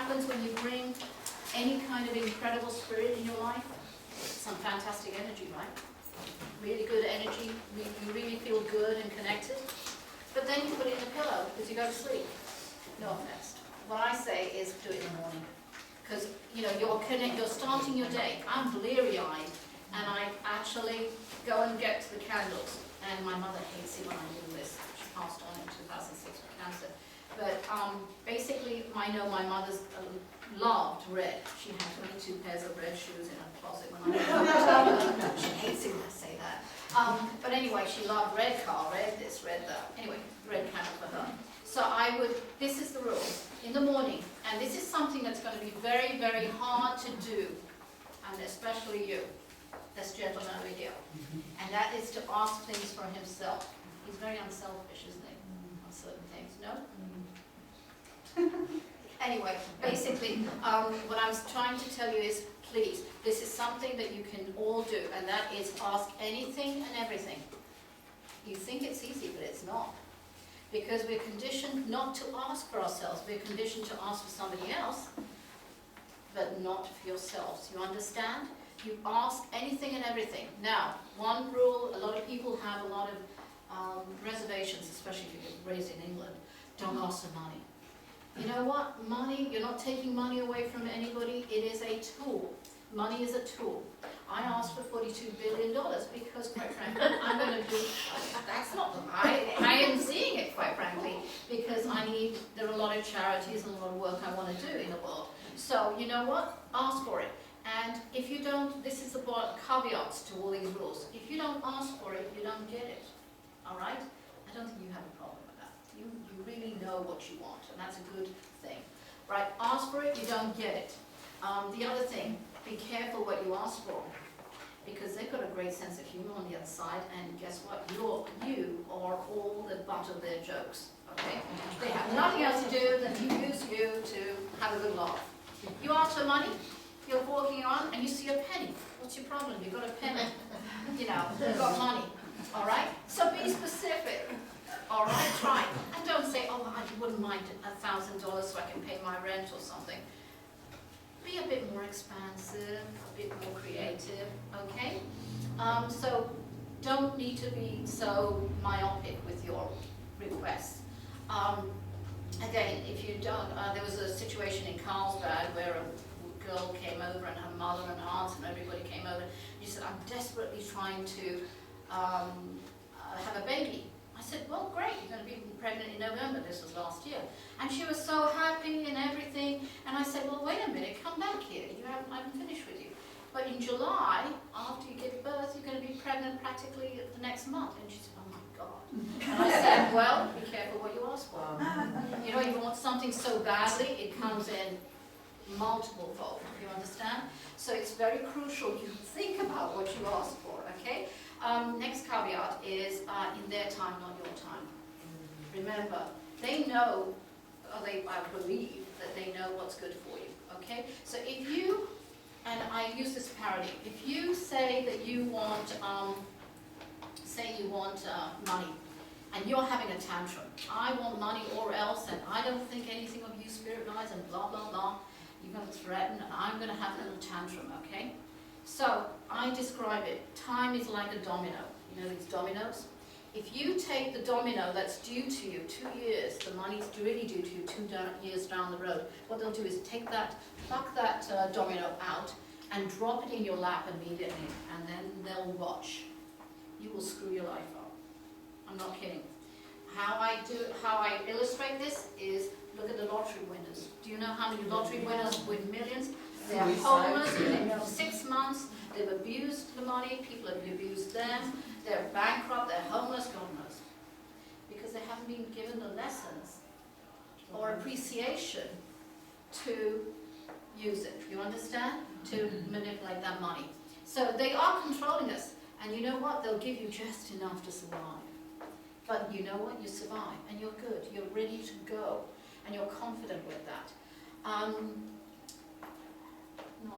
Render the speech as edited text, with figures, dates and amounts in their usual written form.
happens when you bring any kind of incredible spirit in your life? Some fantastic energy, right? Really good energy, you really feel good and connected. But then you put it in a pillow because you go to sleep. No offense. What I say is do it in the morning. Because you're starting your day. I'm bleary-eyed, and I actually go and get to the candles. And my mother hates it when I do this. She passed on in 2006 with cancer. But basically, I know my mother's loved red. She had 22 pairs of red shoes in her closet when I was young. She hates it when I say that. But anyway, she loved red car, red this, red that. Anyway, red candle for her. So this is the rule, in the morning, and this is something that's going to be very, very hard to do, and especially you, this gentleman over here, and that is to ask things for himself. He's very unselfish, isn't he, on certain things, no? Anyway, basically, what I'm trying to tell you is, please, this is something that you can all do, and that is ask anything and everything. You think it's easy, but it's not. Because we're conditioned not to ask for ourselves. We're conditioned to ask for somebody else, but not for yourselves. You understand? You ask anything and everything. Now, one rule, a lot of people have a lot of reservations, especially if you're raised in England. Don't ask for money. You know what? Money, you're not taking money away from anybody. It is a tool. Money is a tool. I asked for $42 billion because, quite frankly, I'm going to do, that's not, I am seeing it, quite frankly, because there are a lot of charities and a lot of work I want to do in the world. So, you know what? Ask for it. And if you don't, this is about caveats to all these rules. If you don't ask for it, you don't get it. All right? I don't think you have a problem with that. You really know what you want, and that's a good thing. Right? Ask for it, you don't get it. The other thing, be careful what you ask for, because they've got a great sense of humor on the other side, and guess what? You are all the butt of their jokes, okay? They have nothing else to do than to use you to have a good laugh. You ask for money, you're walking on, and you see a penny. What's your problem? You've got a penny. You've got money, all right? So be specific, all right? Try. And don't say, oh, I wouldn't mind $1,000 so I can pay my rent or something. Be a bit more expansive, a bit more creative, okay? So don't need to be so myopic with your requests. Again, if you don't, there was a situation in Carlsbad where a girl came over and her mother and aunts and everybody came over. She said, I'm desperately trying to have a baby. I said, well, great, you're going to be pregnant in November. This was last year. And she was so happy and everything. And I said, well, wait a minute, come back here. I haven't finished with you. But in July, after you give birth, you're going to be pregnant practically the next month. And she said, oh my God. And I said, well, be careful what you ask for. You want something so badly, it comes in multiple fold. You understand? So it's very crucial you think about what you ask for, okay? Next caveat is in their time, not your time. Remember, they know, or I believe that they know what's good for you, okay? So if you, and I use this parody, if you say that you want, money, and you're having a tantrum, I want money or else, and I don't think anything of you, spirit guides, and blah, blah, blah, you're going to threaten, and I'm going to have a little tantrum, okay? So I describe it, time is like a domino. You know these dominoes? If you take the domino that's due to you 2 years, the money's really due to you 2 years down the road, what they'll do is take that, pluck that domino out and drop it in your lap immediately, and then they'll watch. You will screw your life up. I'm not kidding. How I illustrate this is look at the lottery winners. Do you know how many lottery winners win millions? They're homeless within 6 months. They've abused the money. People have abused them. They're bankrupt. They're homeless. God knows. Because they haven't been given the lessons or appreciation to use it. You understand? To manipulate that money. So they are controlling us. And you know what? They'll give you just enough to survive. But you know what? You survive. And you're good. You're ready to go. And you're confident with that.